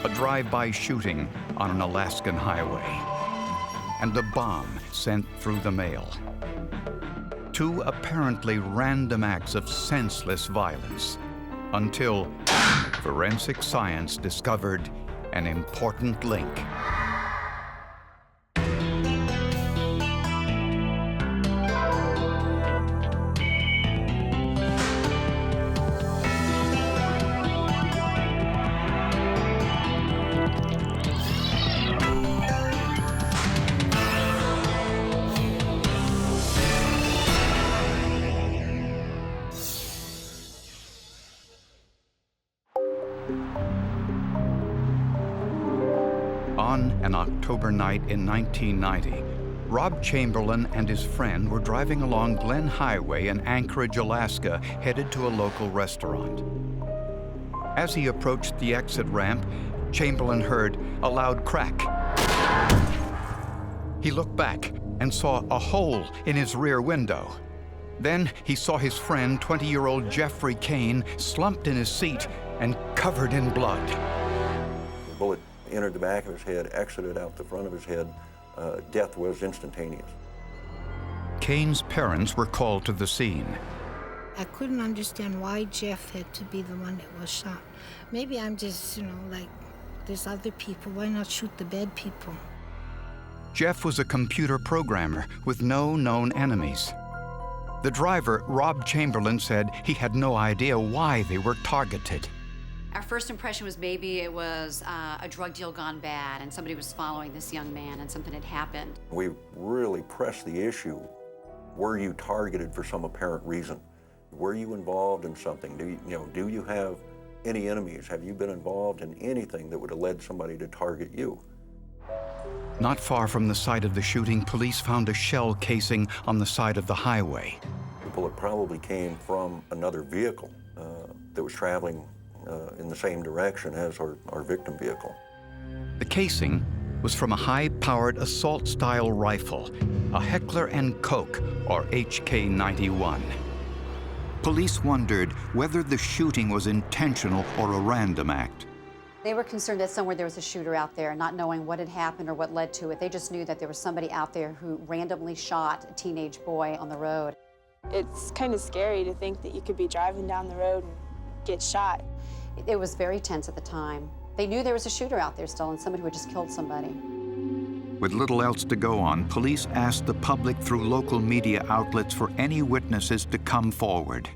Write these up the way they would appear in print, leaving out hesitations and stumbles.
a drive-by shooting on an Alaskan highway, and a bomb sent through the mail. Two apparently random acts of senseless violence, until forensic science discovered an important link. On an October night in 1990, Rob Chamberlain and his friend were driving along Glen Highway in Anchorage, Alaska, headed to a local restaurant. As he approached the exit ramp, Chamberlain heard a loud crack. He looked back and saw a hole in his rear window. Then he saw his friend, 20-year-old Jeffrey Kane, slumped in his seat and covered in blood. The bullet entered the back of his head, exited out the front of his head. Death was instantaneous. Kane's parents were called to the scene. I couldn't understand why Jeff had to be the one that was shot. Maybe I'm just, like, there's other people. Why not shoot the bad people? Jeff was a computer programmer with no known enemies. The driver, Rob Chamberlain, said he had no idea why they were targeted. Our first impression was maybe it was a drug deal gone bad and somebody was following this young man and something had happened. We really pressed the issue. Were you targeted for some apparent reason? Were you involved in something? Do you have any enemies? Have you been involved in anything that would have led somebody to target you? Not far from the site of the shooting, police found a shell casing on the side of the highway. The bullet probably came from another vehicle that was traveling in the same direction as our victim vehicle. The casing was from a high-powered assault-style rifle, a Heckler & Koch, or HK-91. Police wondered whether the shooting was intentional or a random act. They were concerned that somewhere there was a shooter out there, not knowing what had happened or what led to it. They just knew that there was somebody out there who randomly shot a teenage boy on the road. It's kind of scary to think that you could be driving down the road and get shot. It was very tense at the time. They knew there was a shooter out there still and somebody who had just killed somebody. With little else to go on, police asked the public through local media outlets for any witnesses to come forward.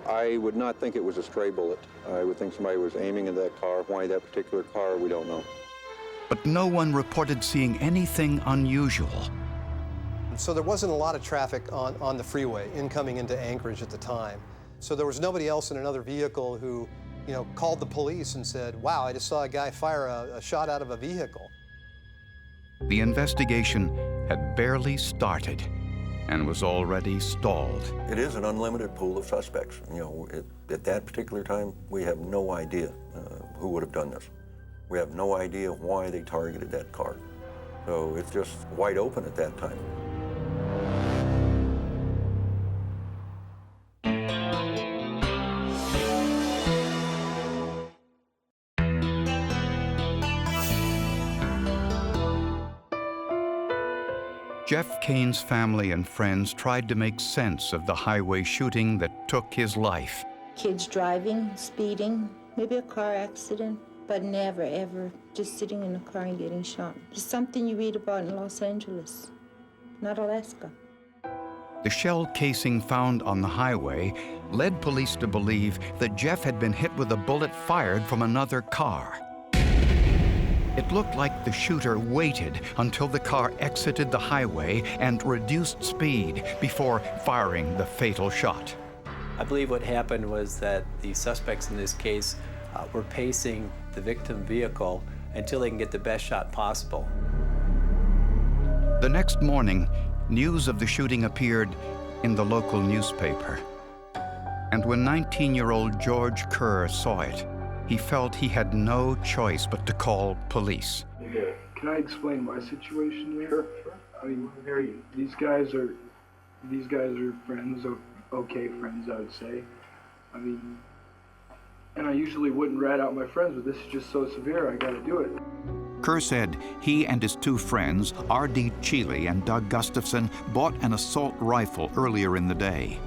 I would not think it was a stray bullet. I would think somebody was aiming at that car. Why that particular car, we don't know. But no one reported seeing anything unusual. So there wasn't a lot of traffic on the freeway incoming into Anchorage at the time. So there was nobody else in another vehicle who called the police and said, wow, I just saw a guy fire a shot out of a vehicle. The investigation had barely started and was already stalled. It is an unlimited pool of suspects. At that particular time, we have no idea who would have done this. We have no idea why they targeted that car. So it's just wide open at that time. Jeff Kane's family and friends tried to make sense of the highway shooting that took his life. Kids driving, speeding, maybe a car accident, but never, ever just sitting in a car and getting shot. It's something you read about in Los Angeles, not Alaska. The shell casing found on the highway led police to believe that Jeff had been hit with a bullet fired from another car. It looked like the shooter waited until the car exited the highway and reduced speed before firing the fatal shot. I believe what happened was that the suspects in this case were pacing the victim vehicle until they can get the best shot possible. The next morning, news of the shooting appeared in the local newspaper. And when 19-year-old George Kerr saw it, he felt he had no choice but to call police. Yeah. Can I explain my situation here? Sure. I mean, these guys are friends, okay friends, I would say. I mean, And I usually wouldn't rat out my friends, but this is just so severe, I gotta do it. Kerr said he and his two friends, R.D. Cheeley and Doug Gustafson, bought an assault rifle earlier in the day.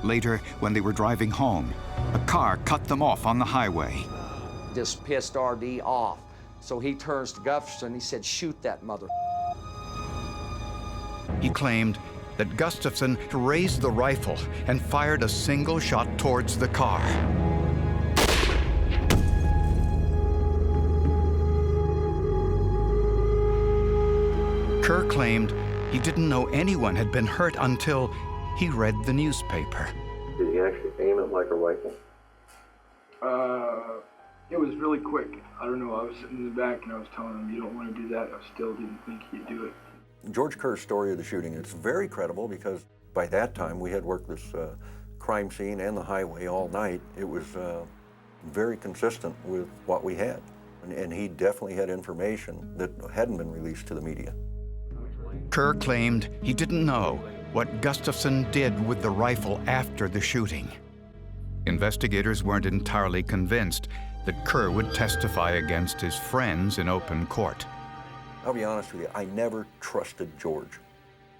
Later, when they were driving home, a car cut them off on the highway. This pissed R.D. off, so he turns to Gustafson, he said, "Shoot that mother." He claimed that Gustafson raised the rifle and fired a single shot towards the car. Kerr claimed he didn't know anyone had been hurt until he read the newspaper. Did he actually aim it like a rifle? It was really quick. I don't know, I was sitting in the back and I was telling him, you don't want to do that. I still didn't think he'd do it. George Kerr's story of the shooting, it's very credible because by that time we had worked this crime scene and the highway all night. It was very consistent with what we had. And he definitely had information that hadn't been released to the media. Kerr claimed he didn't know what Gustafson did with the rifle after the shooting. Investigators weren't entirely convinced that Kerr would testify against his friends in open court. I'll be honest with you, I never trusted George.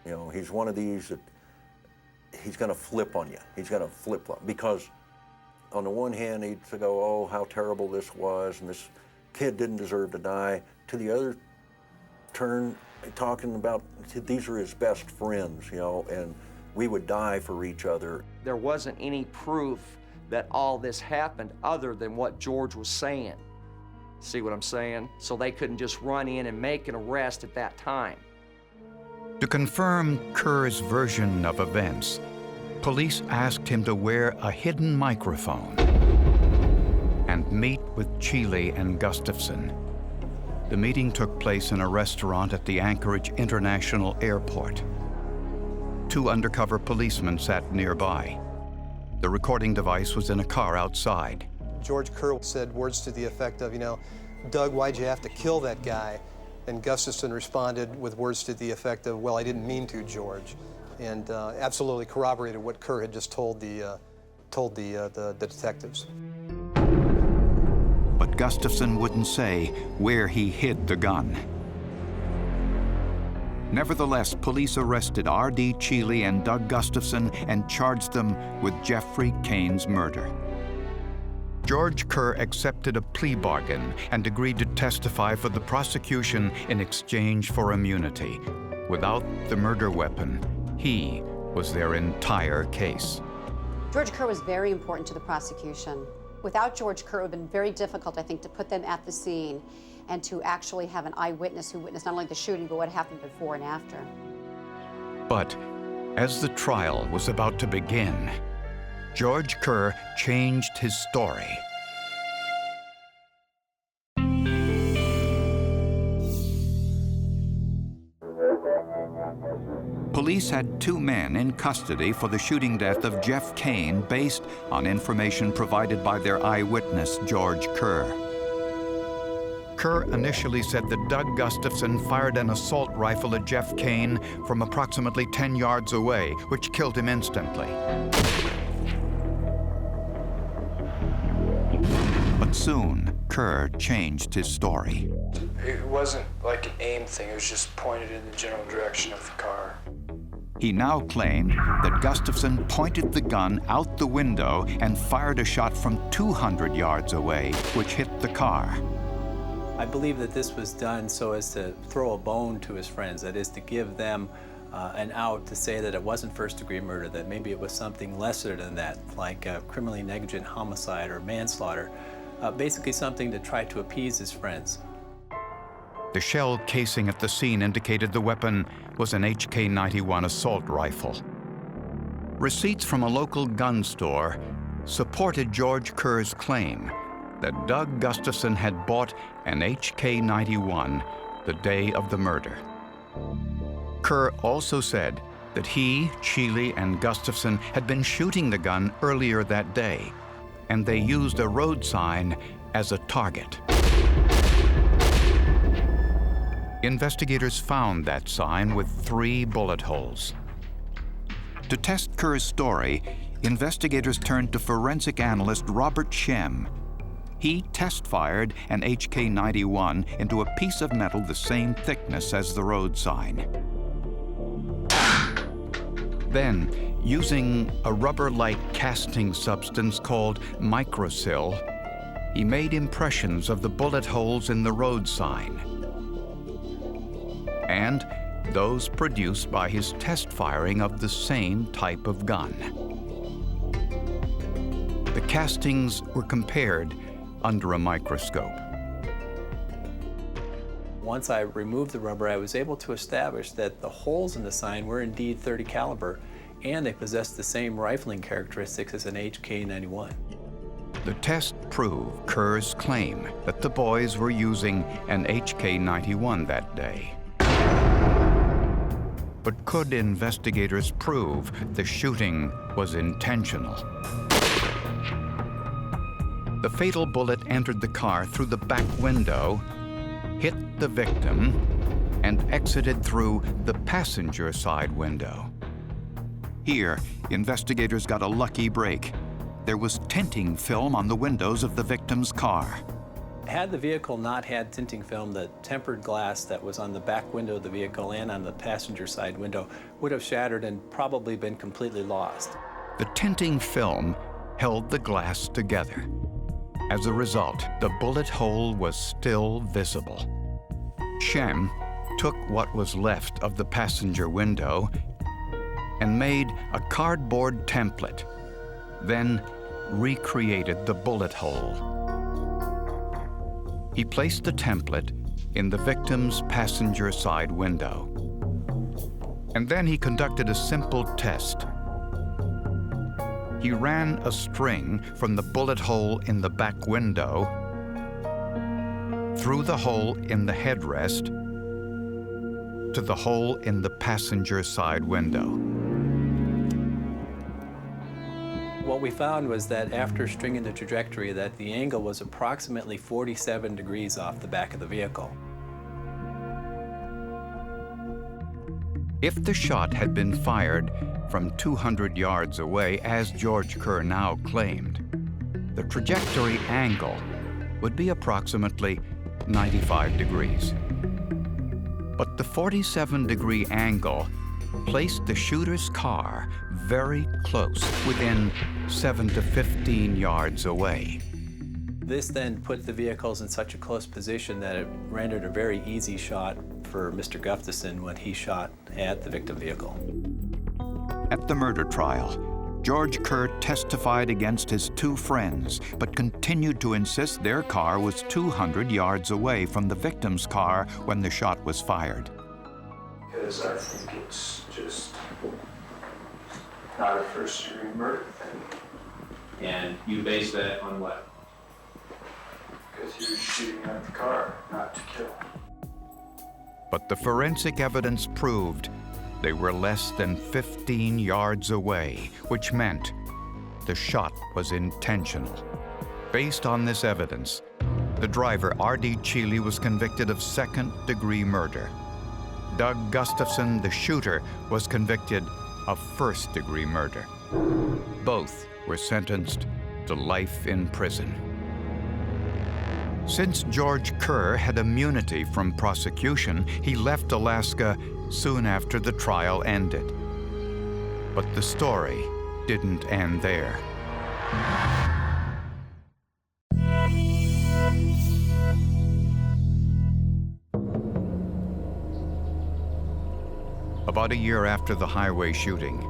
You know, he's one of these that he's gonna flip on you. He's gonna flip-flop because on the one hand, he'd go, oh, how terrible this was, and this kid didn't deserve to die. To the other turn, talking about these are his best friends, you know, and we would die for each other. There wasn't any proof that all this happened other than what George was saying. See what I'm saying? So they couldn't just run in and make an arrest at that time. To confirm Kerr's version of events, police asked him to wear a hidden microphone and meet with Cheeley and Gustafson. The meeting took place in a restaurant at the Anchorage International Airport. Two undercover policemen sat nearby. The recording device was in a car outside. George Kerr said words to the effect of, you know, Doug, why'd you have to kill that guy? And Gustafson responded with words to the effect of, well, I didn't mean to, George. And absolutely corroborated what Kerr had just told the detectives. But Gustafson wouldn't say where he hid the gun. Nevertheless, police arrested R.D. Cheeley and Doug Gustafson and charged them with Jeffrey Kane's murder. George Kerr accepted a plea bargain and agreed to testify for the prosecution in exchange for immunity. Without the murder weapon, he was their entire case. George Kerr was very important to the prosecution. Without George Kerr, it would have been very difficult, I think, to put them at the scene and to actually have an eyewitness who witnessed not only the shooting, but what happened before and after. But as the trial was about to begin, George Kerr changed his story. Police had two men in custody for the shooting death of Jeff Kane based on information provided by their eyewitness, George Kerr. Kerr initially said that Doug Gustafson fired an assault rifle at Jeff Kane from approximately 10 yards away, which killed him instantly. But soon, Kerr changed his story. It wasn't like an aim thing, it was just pointed in the general direction of the car. He now claimed that Gustafson pointed the gun out the window and fired a shot from 200 yards away, which hit the car. I believe that this was done so as to throw a bone to his friends, that is to give them an out to say that it wasn't first-degree murder, that maybe it was something lesser than that, like criminally negligent homicide or manslaughter, basically something to try to appease his friends. The shell casing at the scene indicated the weapon was an HK-91 assault rifle. Receipts from a local gun store supported George Kerr's claim that Doug Gustafson had bought an HK-91 the day of the murder. Kerr also said that he, Cheeley, and Gustafson had been shooting the gun earlier that day, and they used a road sign as a target. Investigators found that sign with 3 bullet holes. To test Kerr's story, investigators turned to forensic analyst Robert Shem. He test-fired an HK-91 into a piece of metal the same thickness as the road sign. Then, using a rubber-like casting substance called microsil, he made impressions of the bullet holes in the road sign, and those produced by his test firing of the same type of gun. The castings were compared under a microscope. Once I removed the rubber, I was able to establish that the holes in the sign were indeed .30 caliber, and they possessed the same rifling characteristics as an HK-91. The test proved Kerr's claim that the boys were using an HK-91 that day. But could investigators prove the shooting was intentional? The fatal bullet entered the car through the back window, hit the victim, and exited through the passenger side window. Here, investigators got a lucky break. There was tinting film on the windows of the victim's car. Had the vehicle not had tinting film, the tempered glass that was on the back window of the vehicle and on the passenger side window would have shattered and probably been completely lost. The tinting film held the glass together. As a result, the bullet hole was still visible. Shem took what was left of the passenger window and made a cardboard template, then recreated the bullet hole. He placed the template in the victim's passenger side window. And then he conducted a simple test. He ran a string from the bullet hole in the back window through the hole in the headrest to the hole in the passenger side window. What we found was that after stringing the trajectory, that the angle was approximately 47 degrees off the back of the vehicle. If the shot had been fired from 200 yards away, as George Kerr now claimed, the trajectory angle would be approximately 95 degrees. But the 47-degree angle placed the shooter's car very close, within 7 to 15 yards away. This then put the vehicles in such a close position that it rendered a very easy shot for Mr. Gustafson when he shot at the victim vehicle. At the murder trial, George Kerr testified against his two friends, but continued to insist their car was 200 yards away from the victim's car when the shot was fired. Because I think it's just not a first-degree murder thing. And you base that on what? Because he was shooting at the car, not to kill. But the forensic evidence proved they were less than 15 yards away, which meant the shot was intentional. Based on this evidence, the driver, R.D. Cheeley, was convicted of second-degree murder. Doug Gustafson, the shooter, was convicted of first-degree murder. Both were sentenced to life in prison. Since George Kerr had immunity from prosecution, he left Alaska soon after the trial ended. But the story didn't end there. About a year after the highway shooting,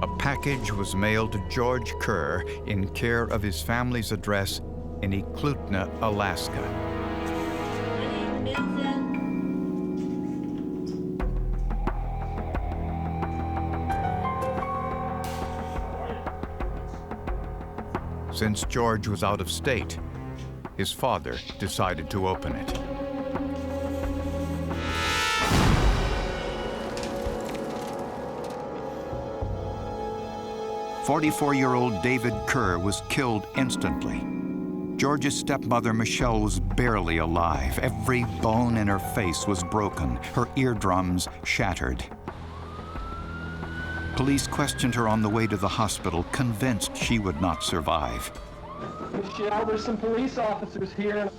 a package was mailed to George Kerr in care of his family's address in Eklutna, Alaska. Since George was out of state, his father decided to open it. "44-year-old David Kerr was killed instantly. George's stepmother, Michelle, was barely alive. Every bone in her face was broken, her eardrums shattered. Police questioned her on the way to the hospital, convinced she would not survive. Michelle, there's some police officers here.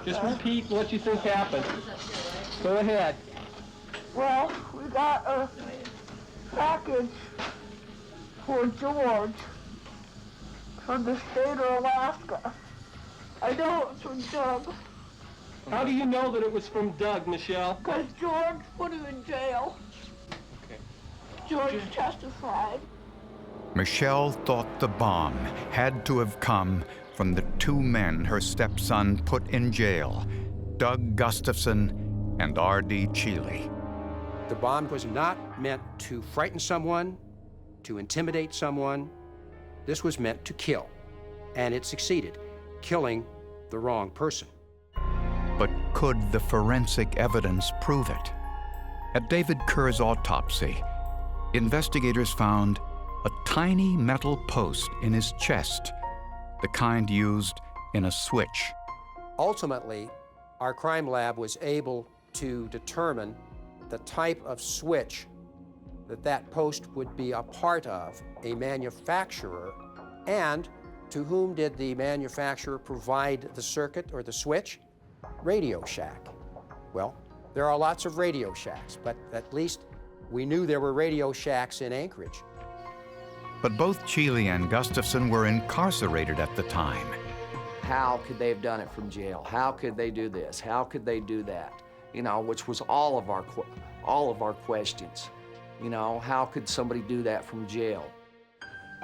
Just repeat what you think happened. Go ahead. Well, we got a package for George from the state of Alaska. I know it's from Doug. How do you know that it was from Doug, Michelle? Because George put him in jail. Okay. George testified. Michelle thought the bomb had to have come from the two men her stepson put in jail, Doug Gustafson and R.D. Cheeley. The bomb was not meant to frighten someone, to intimidate someone. This was meant to kill, and it succeeded, killing the wrong person. But could the forensic evidence prove it? At David Kerr's autopsy, investigators found a tiny metal post in his chest, the kind used in a switch. Ultimately, our crime lab was able to determine the type of switch that post would be a part of, a manufacturer, and to whom did the manufacturer provide the circuit or the switch? Radio Shack. Well, there are lots of Radio Shacks, but at least we knew there were Radio Shacks in Anchorage. But both Cheeley and Gustafson were incarcerated at the time. How could they have done it from jail? How could they do this? How could they do that? You know, which was all of our questions. You know, how could somebody do that from jail?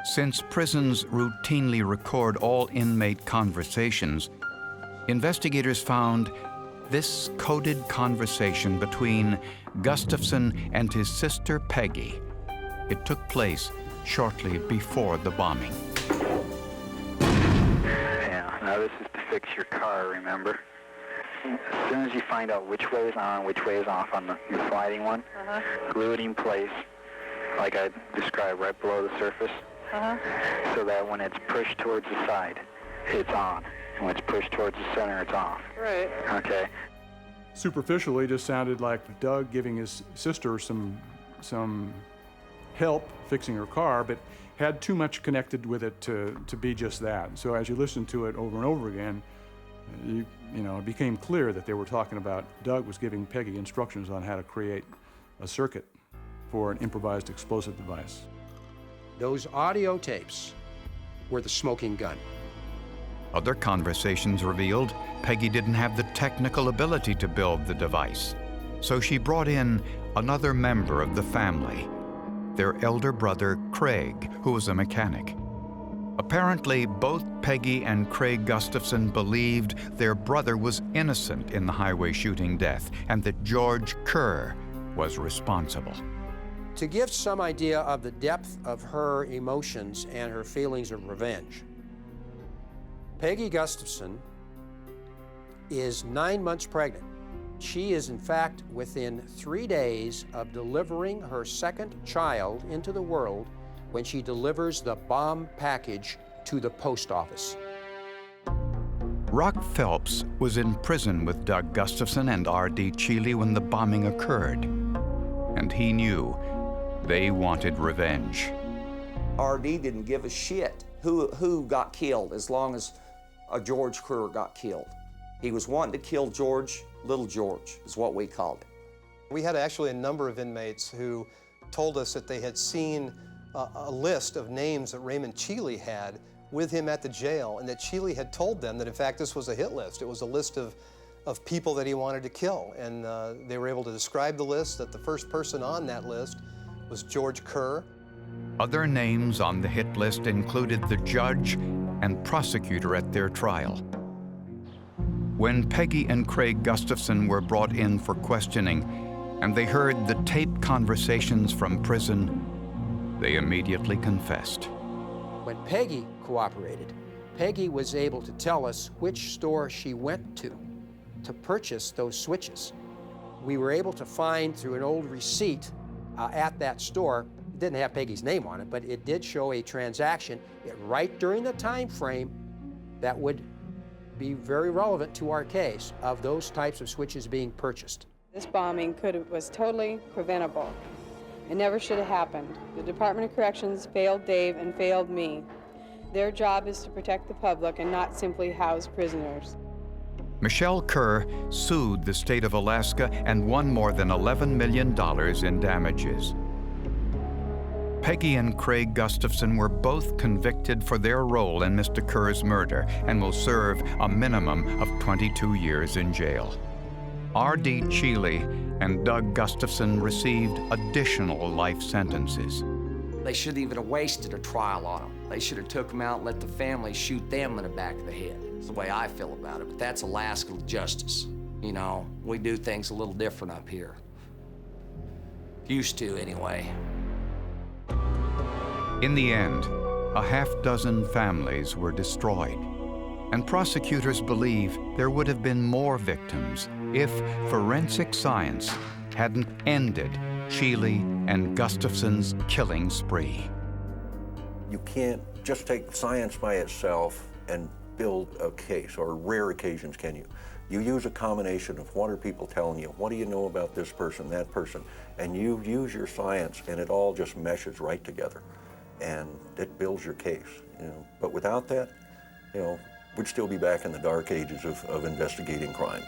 Since prisons routinely record all inmate conversations, investigators found this coded conversation between Gustafson and his sister Peggy. It took place shortly before the bombing. Yeah, now this is to fix your car, remember? As soon as you find out which way is on, which way is off on your sliding one, glue it in place, like I described, right below the surface, so that when it's pushed towards the side, it's on. And when it's pushed towards the center, it's off. Right. Okay. Superficially, it just sounded like Doug giving his sister some help fixing her car, but had too much connected with it to be just that. So as you listen to it over and over again, you know, it became clear that they were talking about Doug was giving Peggy instructions on how to create a circuit for an improvised explosive device. Those audio tapes were the smoking gun. Other conversations revealed Peggy didn't have the technical ability to build the device, so she brought in another member of the family, their elder brother, Craig, who was a mechanic. Apparently, both Peggy and Craig Gustafson believed their brother was innocent in the highway shooting death and that George Kerr was responsible. To give some idea of the depth of her emotions and her feelings of revenge, Peggy Gustafson is 9 months pregnant. She is, in fact, within 3 days of delivering her second child into the world when she delivers the bomb package to the post office. Rock Phelps was in prison with Doug Gustafson and R.D. Cheeley when the bombing occurred, and he knew they wanted revenge. R.D. didn't give a shit who got killed as long as George Kerr got killed. He was wanting to kill George, Little George is what we called it. We had actually a number of inmates who told us that they had seen a list of names that Raymond Cheeley had with him at the jail, and that Cheeley had told them that in fact this was a hit list. It was a list of people that he wanted to kill, and they were able to describe the list, that the first person on that list was George Kerr. Other names on the hit list included the judge and prosecutor at their trial. When Peggy and Craig Gustafson were brought in for questioning and they heard the taped conversations from prison, they immediately confessed. When Peggy cooperated, Peggy was able to tell us which store she went to purchase those switches. We were able to find through an old receipt at that store. It didn't have Peggy's name on it, but it did show a transaction right during the time frame that would be very relevant to our case of those types of switches being purchased. This bombing was totally preventable. It never should have happened. The Department of Corrections failed Dave and failed me. Their job is to protect the public and not simply house prisoners. Michelle Kerr sued the state of Alaska and won more than $11 million in damages. Peggy and Craig Gustafson were both convicted for their role in Mr. Kerr's murder and will serve a minimum of 22 years in jail. R.D. Cheeley and Doug Gustafson received additional life sentences. They shouldn't even have wasted a trial on them. They should have took them out and let the family shoot them in the back of the head. That's the way I feel about it, but that's Alaska justice. You know, we do things a little different up here. Used to, anyway. In the end, a half-dozen families were destroyed, and prosecutors believe there would have been more victims if forensic science hadn't ended Cheeley and Gustafson's killing spree. You can't just take science by itself and build a case, or rare occasions can you. You use a combination of what are people telling you, what do you know about this person, that person, and you use your science and it all just meshes right together. And it builds your case, you know. But without that, you know, we'd still be back in the dark ages of investigating crime.